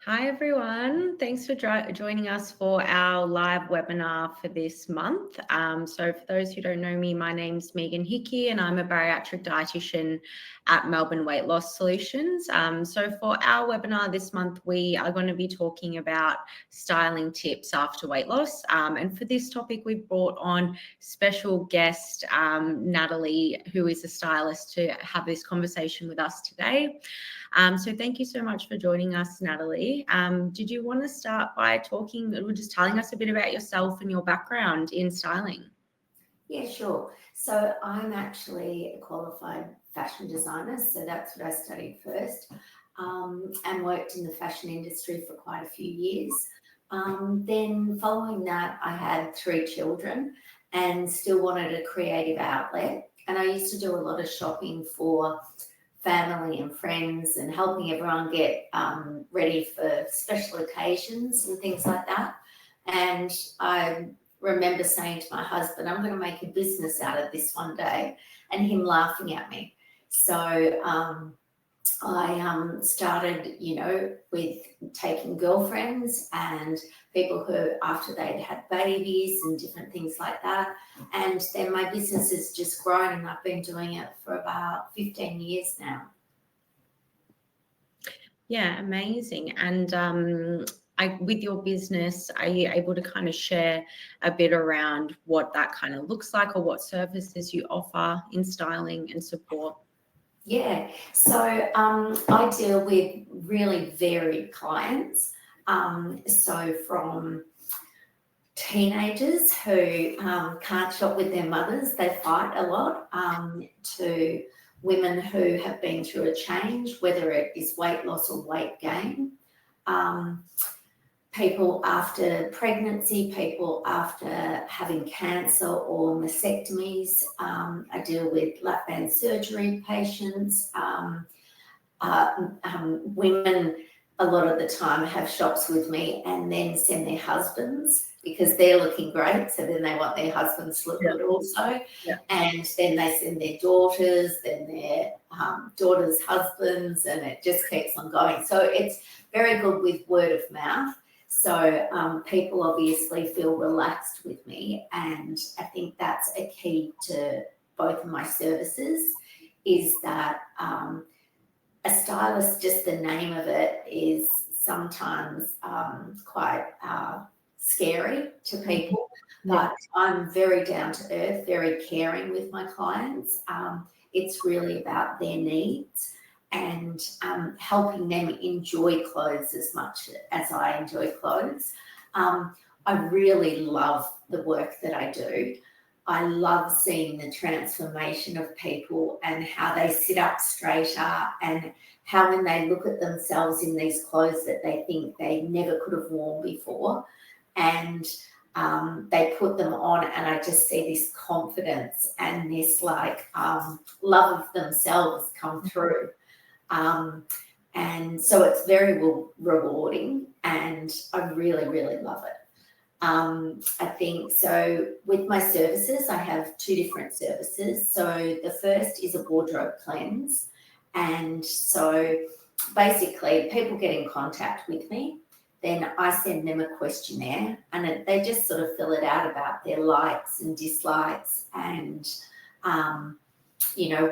Hi everyone, thanks for joining us for our live webinar for this month. So for those who don't know me, my name's Megan Hickey and I'm a bariatric dietitian at Melbourne Weight Loss Solutions. So for our webinar this month, we are going to be talking about styling tips after weight loss. And for this topic, we've brought on special guest Natalie, who is a stylist, to have this conversation with us today. So thank you so much for joining us, Natalie. Did you want to start by talking or just telling us a bit about yourself and your background in styling? Yeah, sure. So I'm actually a qualified fashion designer. So that's what I studied first, and worked in the fashion industry for quite a few years. Then following that, I had 3 children and still wanted a creative outlet. And I used to do a lot of shopping for family and friends and helping everyone get ready for special occasions and things like that. And I remember saying to my husband, I'm going to make a business out of this one day, and him laughing at me. So I started, with taking girlfriends and people who, after they'd had babies and different things like that. And then my business has just grown, and I've been doing it for about 15 years now. Yeah, amazing. And with your business, are you able to kind of share a bit around what that kind of looks like or what services you offer in styling and support? Yeah, so I deal with really varied clients. So from teenagers who can't shop with their mothers, they fight a lot, to women who have been through a change, whether it is weight loss or weight gain. People after pregnancy, people after having cancer or mastectomies. I deal with lap band surgery patients. Women a lot of the time have shops with me and then send their husbands because they're looking great. So then they want their husbands to look good also. Yeah. And then they send their daughters, then their daughters' husbands, and it just keeps on going. So it's very good with word of mouth. So people obviously feel relaxed with me, and I think that's a key to both of my services, is that a stylist, just the name of it, is sometimes quite scary to people, but I'm very down to earth, very caring with my clients. It's really about their needs and helping them enjoy clothes as much as I enjoy clothes. I really love the work that I do. I love seeing the transformation of people and how they sit up straighter, and how when they look at themselves in these clothes that they think they never could have worn before, and they put them on, and I just see this confidence and this love of themselves come through. And so it's very rewarding, and I really, really love it. I think so with my services, I have 2 different services. So the first is a wardrobe cleanse. And so basically people get in contact with me, then I send them a questionnaire, and they just sort of fill it out about their likes and dislikes, and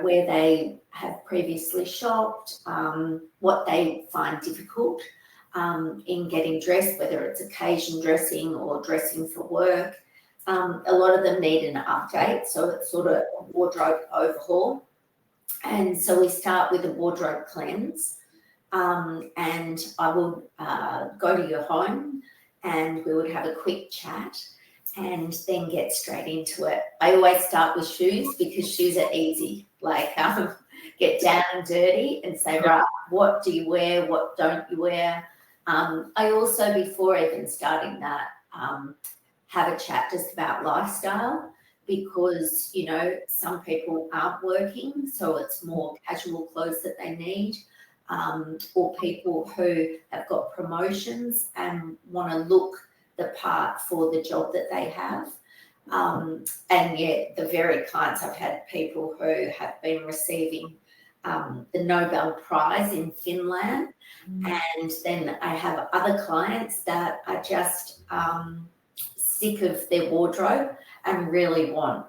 where they have previously shopped, what they find difficult in getting dressed, whether it's occasion dressing or dressing for work. A lot of them need an update, so it's sort of a wardrobe overhaul. And so we start with a wardrobe cleanse, and I will go to your home, and we would have a quick chat and then get straight into it. I always start with shoes because shoes are easy, get down and dirty and say, right, what do you wear? What don't you wear? I also, before even starting that, have a chat just about lifestyle, because, some people aren't working, so it's more casual clothes that they need, or people who have got promotions and want to look the part for the job that they have. And yet the very clients, I've had people who have been receiving the Nobel Prize in Finland. And then I have other clients that are just sick of their wardrobe and really want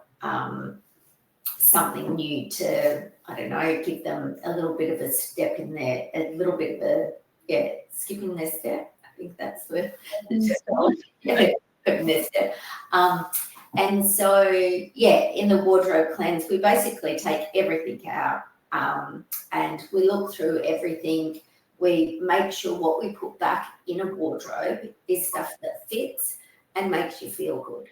something new to, I don't know, give them a little bit of a step in there, a little bit of a, skipping their step. I think that's the skipping their step. And so, in the wardrobe cleanse, we basically take everything out and we look through everything. We make sure what we put back in a wardrobe is stuff that fits and makes you feel good.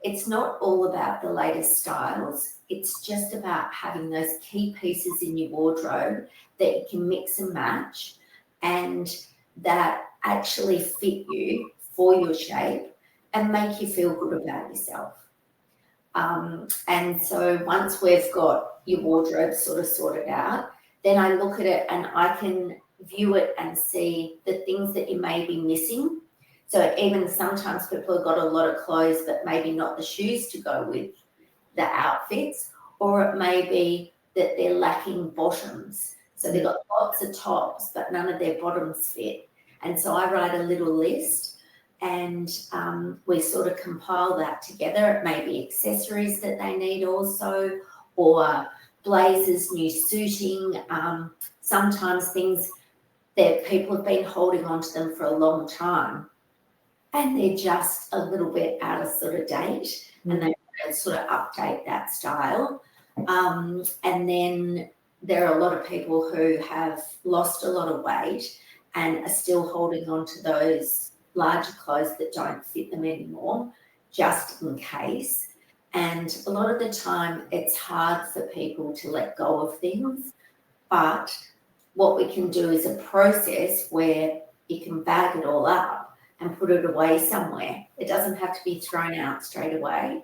It's not all about the latest styles. It's just about having those key pieces in your wardrobe that you can mix and match and that actually fit you for your shape and make you feel good about yourself. And so once we've got your wardrobe sort of sorted out, then I look at it and I can view it and see the things that you may be missing. So even sometimes people have got a lot of clothes, but maybe not the shoes to go with the outfits, or it may be that they're lacking bottoms. So they've got lots of tops, but none of their bottoms fit. And so I write a little list and we sort of compile that together. It may be accessories that they need also, or blazers, new suiting, sometimes things that people have been holding on to them for a long time and they're just a little bit out of sort of date and they sort of update that style. And then there are a lot of people who have lost a lot of weight and are still holding on to those larger clothes that don't fit them anymore, just in case. And a lot of the time it's hard for people to let go of things, but what we can do is a process where you can bag it all up and put it away somewhere. It doesn't have to be thrown out straight away.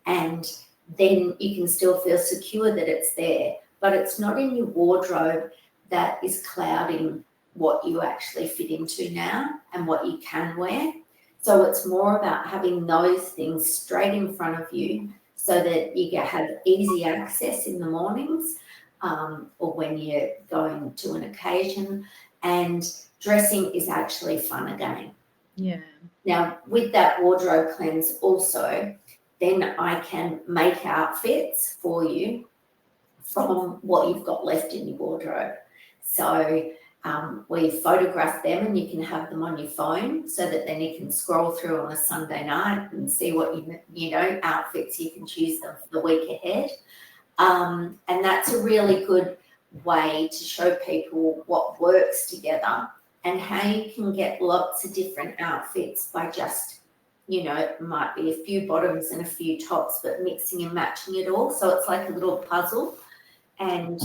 And then you can still feel secure that it's there, but it's not in your wardrobe that is clouding what you actually fit into now and what you can wear. So it's more about having those things straight in front of you so that you have easy access in the mornings or when you're going to an occasion, and dressing is actually fun again. Yeah. Now, with that wardrobe cleanse also, then I can make outfits for you from what you've got left in your wardrobe. So we photograph them and you can have them on your phone so that then you can scroll through on a Sunday night and see what you know outfits you can choose them for the week ahead. And that's a really good way to show people what works together and how you can get lots of different outfits by just, it might be a few bottoms and a few tops, but mixing and matching it all. So it's like a little puzzle. And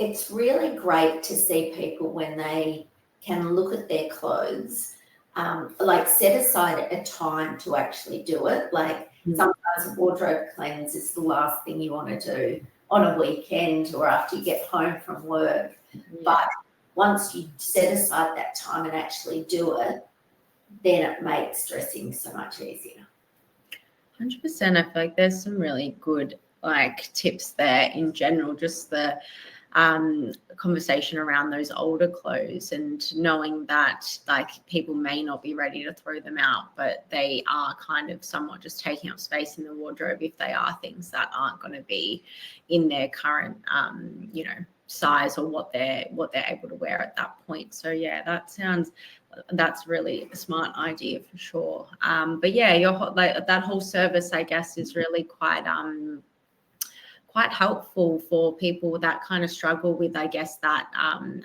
it's really great to see people when they can look at their clothes, like set aside a time to actually do it. Like sometimes a wardrobe cleanse is the last thing you want to do on a weekend or after you get home from work. Yeah. But once you set aside that time and actually do it, then it makes dressing so much easier. 100%. I feel like there's some really good tips there in general, just the conversation around those older clothes and knowing that people may not be ready to throw them out, but they are kind of somewhat just taking up space in the wardrobe if they are things that aren't going to be in their current size or what they're able to wear at that point. So that's really a smart idea for sure. But that whole service, I guess, is really quite helpful for people that kind of struggle with, I guess, that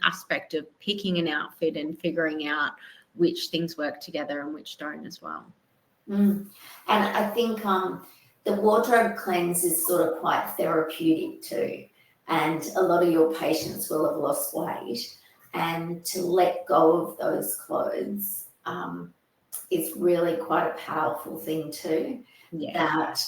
aspect of picking an outfit and figuring out which things work together and which don't as well. And I think the wardrobe cleanse is sort of quite therapeutic too. And a lot of your patients will have lost weight, and to let go of those clothes is really quite a powerful thing too. Yeah. That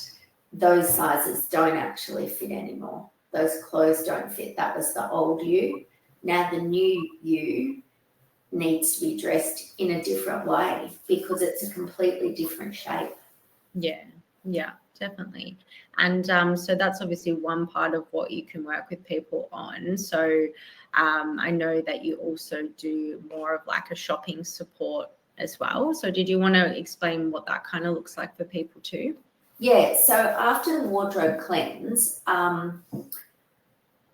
those sizes don't actually fit anymore. Those clothes don't fit. That was the old you. Now the new you needs to be dressed in a different way because it's a completely different shape. Yeah. Yeah, definitely. And so that's obviously one part of what you can work with people on. So I know that you also do more of like a shopping support as well. So did you want to explain what that kind of looks like for people too? Yeah, so after the wardrobe cleanse,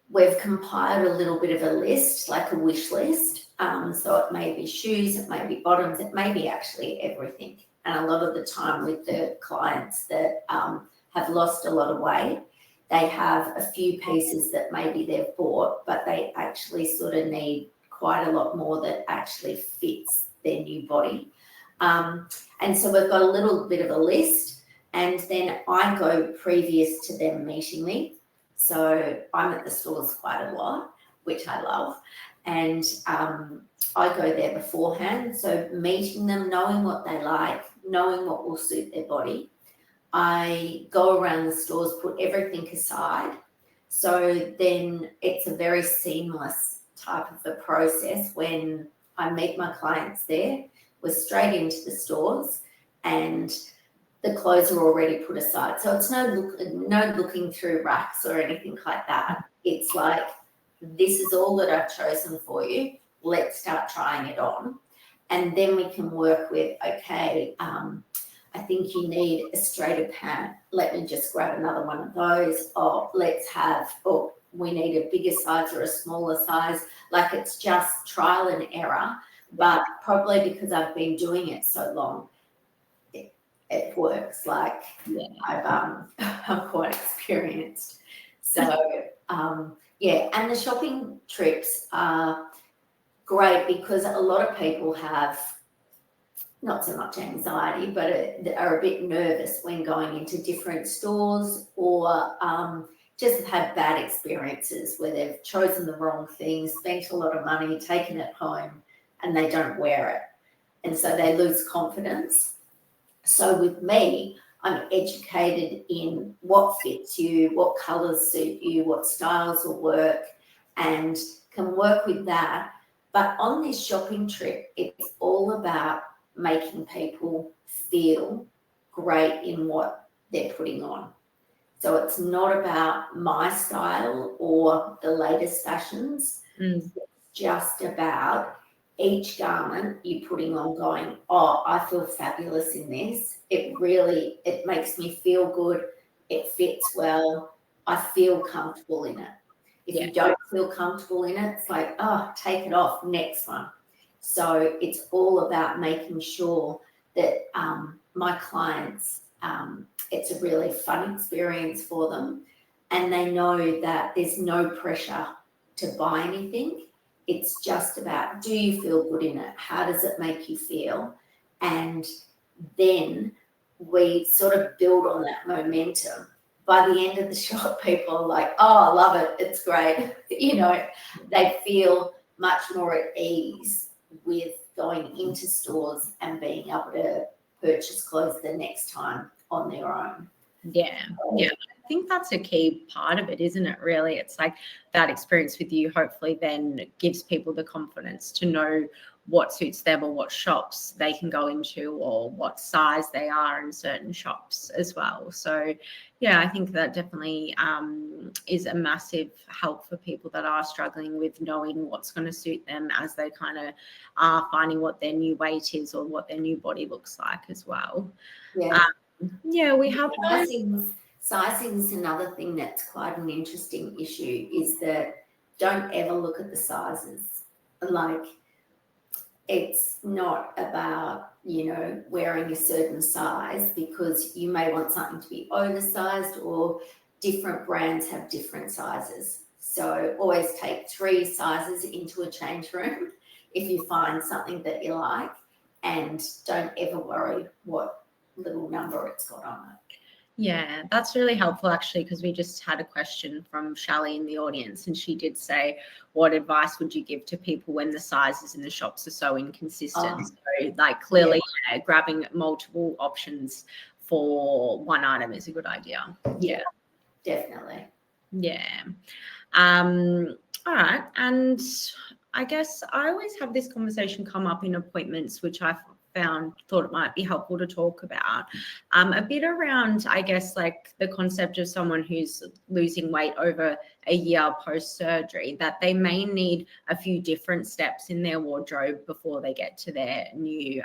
we've compiled a little bit of a list, like a wish list. So it may be shoes, it may be bottoms, it may be actually everything. And a lot of the time with the clients that have lost a lot of weight, they have a few pieces that maybe they've bought, but they actually sort of need quite a lot more that actually fits their new body. And so we've got a little bit of a list, and then I go previous to them meeting me. So I'm at the stores quite a lot, which I love. And I go there beforehand. So meeting them, knowing what they like, knowing what will suit their body. I go around the stores, put everything aside. So then it's a very seamless type of a process when I meet my clients there. We're straight into the stores and the clothes are already put aside. So it's no looking through racks or anything like that. It's like, this is all that I've chosen for you. Let's start trying it on. And then we can work with, okay, I think you need a straighter pant. Let me just grab another one of those. We need a bigger size or a smaller size. Like, it's just trial and error. But probably because I've been doing it so long, it works. Like, I'm quite experienced. So and the shopping trips are great because a lot of people have not so much anxiety, but are a bit nervous when going into different stores, or just have had bad experiences where they've chosen the wrong things, spent a lot of money, taken it home, and they don't wear it. And so they lose confidence. So with me, I'm educated in what fits you, what colours suit you, what styles will work, and can work with that. But on this shopping trip, it's all about making people feel great in what they're putting on. So it's not about my style or the latest fashions. It's just about each garment you're putting on going, oh, I feel fabulous in this. It makes me feel good. It fits well. I feel comfortable in it. If you don't feel comfortable in it, it's like, oh, take it off, next one. So it's all about making sure that my clients, it's a really fun experience for them, and they know that there's no pressure to buy anything. It's just about, do you feel good in it? How does it make you feel? And then we sort of build on that momentum. By the end of the shop, people are like, oh, I love it. It's great. They feel much more at ease with going into stores and being able to purchase clothes the next time on their own. Yeah. I think that's a key part of it, isn't it, really? It's like that experience with you hopefully then gives people the confidence to know what suits them or what shops they can go into or what size they are in certain shops as well. So, yeah, I think that definitely is a massive help for people that are struggling with knowing what's going to suit them as they kind of are finding what their new weight is or what their new body looks like as well. Yeah. We have Sizing is another thing that's quite an interesting issue, is that don't ever look at the sizes. Like, it's not about, wearing a certain size, because you may want something to be oversized, or different brands have different sizes. So always take 3 sizes into a change room if you find something that you like, and don't ever worry what little number it's got on it. Yeah, that's really helpful actually, because we just had a question from Shally in the audience, and she did say, what advice would you give to people when the sizes in the shops are so inconsistent? So like, clearly grabbing multiple options for one item is a good idea. Yeah, definitely. Yeah. All right. And I guess I always have this conversation come up in appointments, which I thought it might be helpful to talk about a bit around, I guess, like the concept of someone who's losing weight over a year post-surgery, that they may need a few different steps in their wardrobe before they get to their new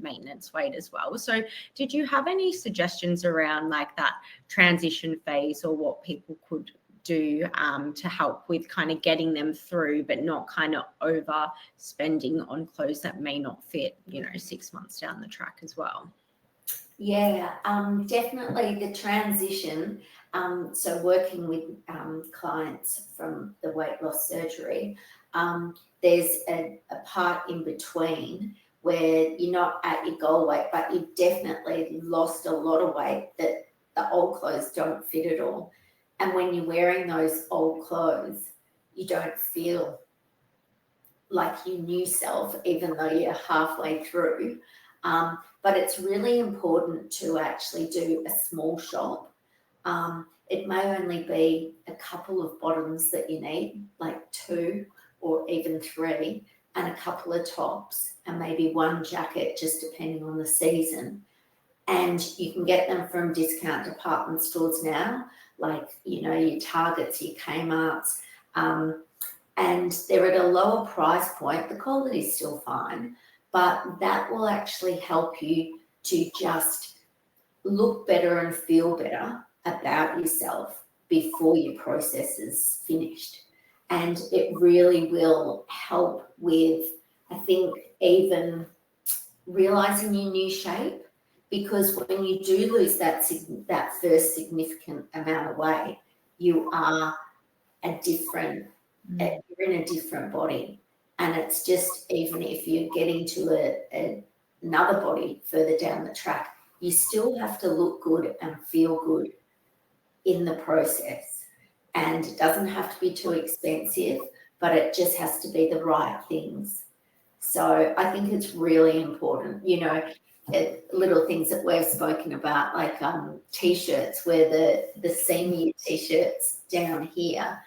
maintenance weight as well. So did you have any suggestions around like that transition phase, or what people could do to help with kind of getting them through, but not kind of overspending on clothes that may not fit, 6 months down the track as well? Yeah, definitely the transition. So working with clients from the weight loss surgery, there's a part in between where you're not at your goal weight, but you've definitely lost a lot of weight that the old clothes don't fit at all. And when you're wearing those old clothes, you don't feel like your new self, even though you're halfway through. But it's really important to actually do a small shop. It may only be a couple of bottoms that you need, like 2 or even 3, and a couple of tops and maybe 1 jacket, just depending on the season. And you can get them from discount department stores now, like, your Targets, your Kmarts, and they're at a lower price point. The quality is still fine, but that will actually help you to just look better and feel better about yourself before your process is finished. And it really will help with, I think, even realizing your new shape, because when you do lose that first significant amount of weight, you are you're in a different body. And it's just, even if you're getting to another body further down the track, you still have to look good and feel good in the process. And it doesn't have to be too expensive, but it just has to be the right things. So I think it's really important, little things that we've spoken about, like T-shirts, where the seamy T-shirts down here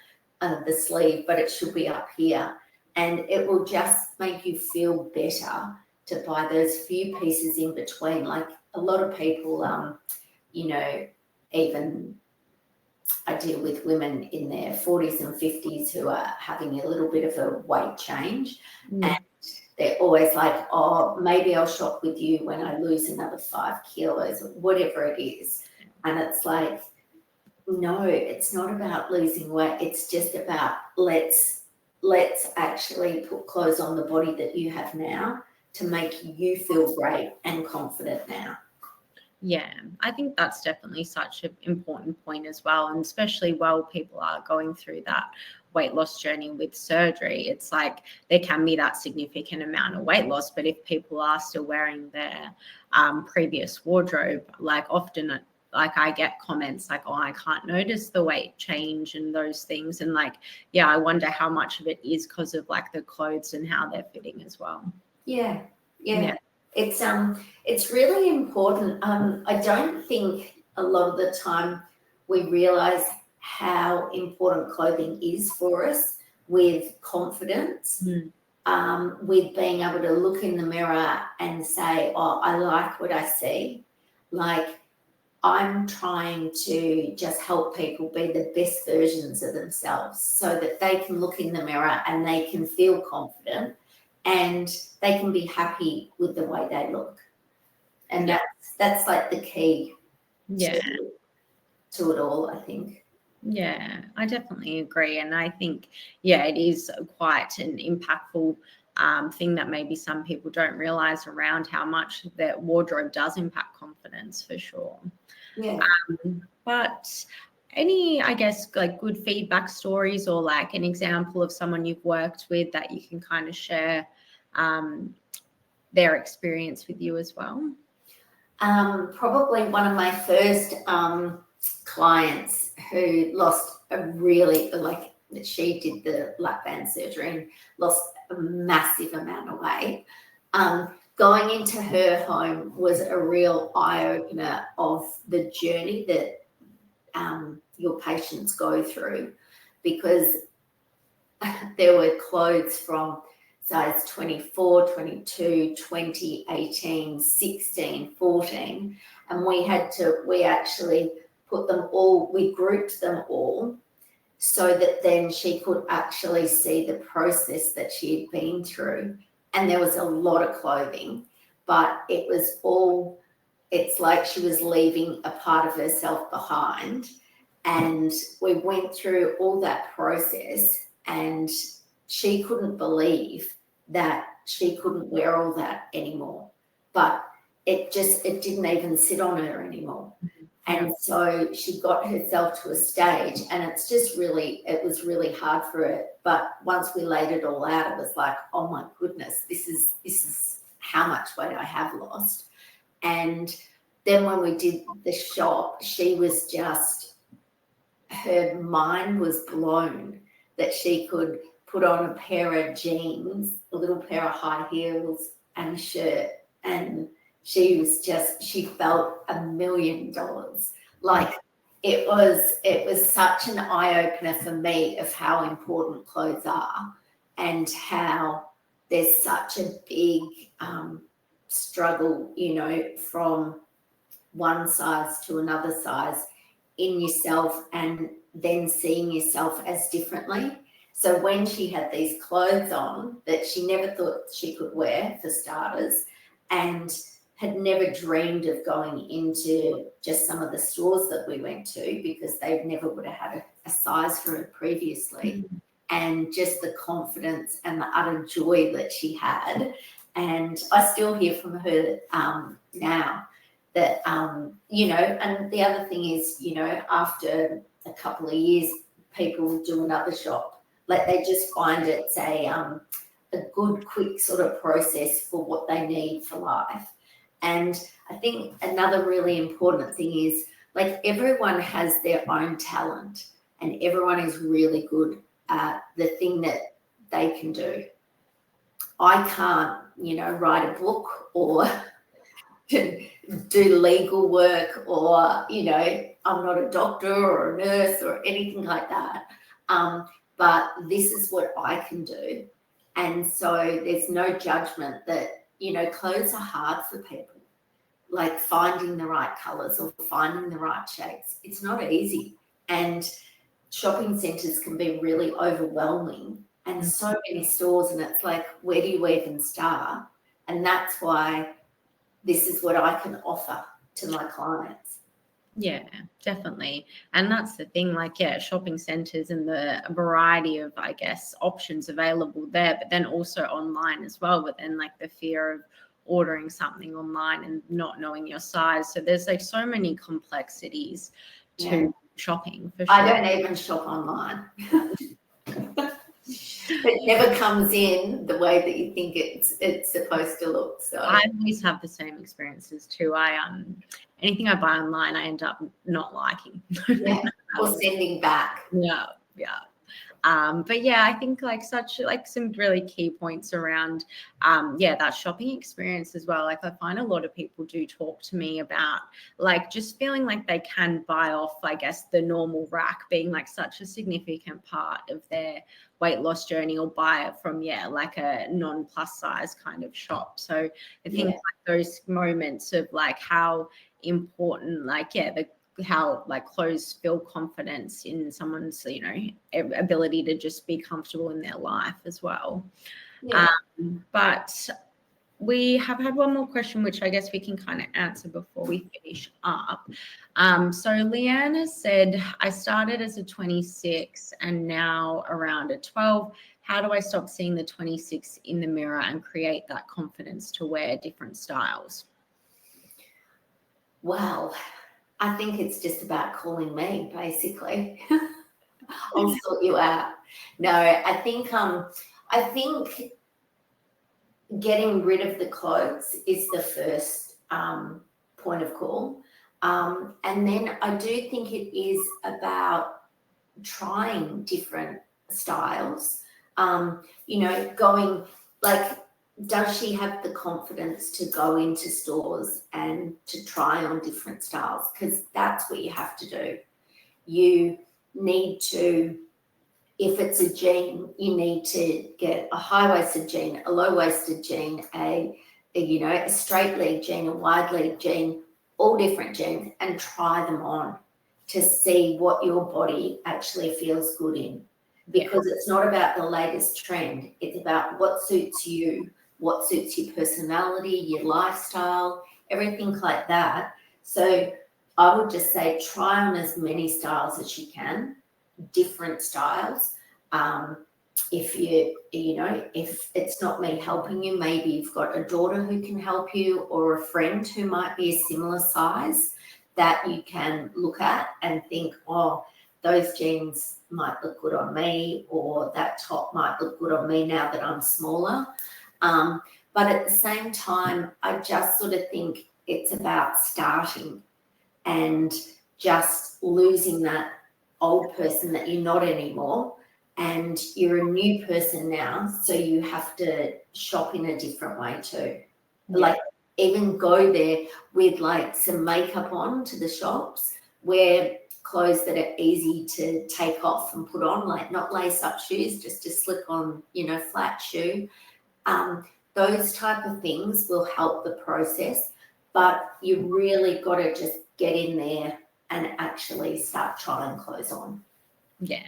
under the sleeve, but it should be up here. And it will just make you feel better to buy those few pieces in between. Like a lot of people, even I deal with women in their 40s and 50s who are having a little bit of a weight change. And they're always like, oh, maybe I'll shop with you when I lose another 5 kilos, or whatever it is. And it's like, no, it's not about losing weight. It's just about let's actually put clothes on the body that you have now to make you feel great and confident now. Yeah, I think that's definitely such an important point as well. And especially while people are going through that weight loss journey with surgery, it's like there can be that significant amount of weight loss. But if people are still wearing their previous wardrobe, like often like I get comments like, oh, I can't notice the weight change and those things. And like, yeah, I wonder how much of it is because of like the clothes and how they're fitting as well. Yeah. It's really important. I don't think a lot of the time we realize how important clothing is for us with confidence, with being able to look in the mirror and say, oh, I like what I see. Like, I'm trying to just help people be the best versions of themselves so that they can look in the mirror and they can feel confident and they can be happy with the way they look. And that's like the key to it all, I think. Yeah, I definitely agree. And I think, it is quite an impactful thing that maybe some people don't realize around how much their wardrobe does impact confidence, for sure. Yeah. But any, I guess, like good feedback stories or like an example of someone you've worked with that you can kind of share their experience with you as well? Probably one of my first clients who lost she did the lap band surgery and lost a massive amount of weight. Going into her home was a real eye-opener of the journey that your patients go through, because there were clothes from size 24, 22, 20, 18, 16, 14. And we actually we grouped them all so that then she could actually see the process that she had been through. And there was a lot of clothing, but it's like she was leaving a part of herself behind. And we went through all that process, and she couldn't believe that she couldn't wear all that anymore. But it didn't even sit on her anymore. And so she got herself to a stage, and it was really hard for her. But once we laid it all out, it was like, oh my goodness, this is how much weight I have lost. And then when we did the shop, she was just, her mind was blown that she could put on a pair of jeans, a little pair of high heels and a shirt, and she felt $1 million. Like it was such an eye-opener for me of how important clothes are and how there's such a big struggle, from one size to another size in yourself, and then seeing yourself as differently. So when she had these clothes on that she never thought she could wear, for starters, and had never dreamed of going into just some of the stores that we went to, because they never would have had a size for her previously. Mm-hmm. And just the confidence and the utter joy that she had. And I still hear from her now that, and the other thing is, after a couple of years, people do another shop. Like they just find it's a good, quick sort of process for what they need for life. And I think another really important thing is, like, everyone has their own talent, and everyone is really good at the thing that they can do. I can't, write a book or do legal work, or, I'm not a doctor or a nurse or anything like that. But this is what I can do. And so there's no judgment that, clothes are hard for people. Like finding the right colours or finding the right shapes. It's not easy. And shopping centres can be really overwhelming, and so many stores, and it's like, where do you even start? And that's why this is what I can offer to my clients. Yeah, definitely. And that's the thing, shopping centres and the variety of, I guess, options available there, but then also online as well. But then the fear of ordering something online and not knowing your size. So there's so many complexities to shopping, for sure. I don't even shop online. It never comes in the way that you think it's supposed to look. So I always have the same experiences too. Anything I buy online, I end up not liking. Or sending back. Yeah. But yeah, I think some really key points around that shopping experience as well. I find a lot of people do talk to me about just feeling like they can buy off, I guess, the normal rack being such a significant part of their weight loss journey, or buy it from a non-plus size kind of shop. So I think those moments of how important how clothes feel confidence in someone's ability to just be comfortable in their life as well. But we have had one more question, which I guess we can kind of answer before we finish up. So Leanne has said, I started as a 26 and now around a 12. How do I stop seeing the 26 in the mirror and create that confidence to wear different styles? Well, I think it's just about calling me, basically. I'll sort you out. No, I think getting rid of the clothes is the first point of call. And then I do think it is about trying different styles. Going does she have the confidence to go into stores and to try on different styles? Because that's what you have to do. You need to if it's a jean, you need to get a high-waisted jean, a low-waisted jean, a straight leg jean, a wide leg jean, all different jeans, and try them on to see what your body actually feels good in. Because it's not about the latest trend. It's about what suits you, what suits your personality, your lifestyle, everything like that. So I would just say try on as many styles as you can, different styles. If if it's not me helping you, maybe you've got a daughter who can help you, or a friend who might be a similar size that you can look at and think, oh, those jeans might look good on me, or that top might look good on me now that I'm smaller. But at the same time, I just sort of think it's about starting and just losing that old person that you're not anymore. And you're a new person now, so you have to shop in a different way too. Yeah. Like even go there with like some makeup on to the shops, wear clothes that are easy to take off and put on, like not lace up shoes, just a slip on, flat shoe. Those type of things will help the process, but you really got to just get in there and actually start trying clothes on. Yeah.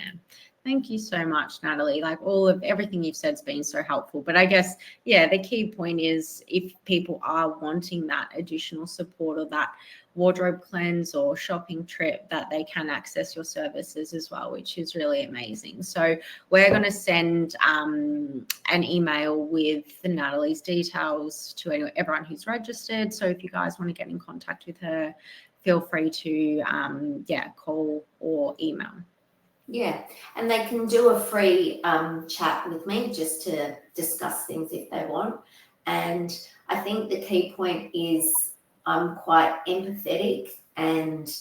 Thank you so much, Natalie. Like everything you've said has been so helpful. But I guess, the key point is if people are wanting that additional support or that wardrobe cleanse or shopping trip, that they can access your services as well, which is really amazing. So we're going to send an email with Natalie's details to everyone who's registered. So if you guys want to get in contact with her, feel free to, call or email. Yeah, and they can do a free chat with me just to discuss things if they want. And I think the key point is I'm quite empathetic and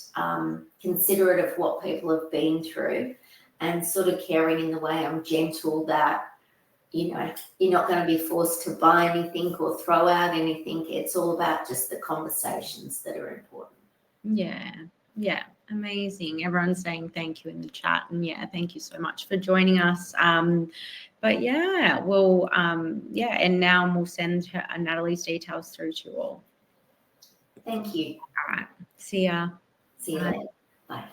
considerate of what people have been through, and sort of caring in the way I'm gentle that, you're not going to be forced to buy anything or throw out anything. It's all about just the conversations that are important. Yeah. Amazing. Everyone's saying thank you in the chat, and thank you so much for joining us. And now we'll send Natalie's details through to you all. Thank you. All right. See ya. See you later. Bye.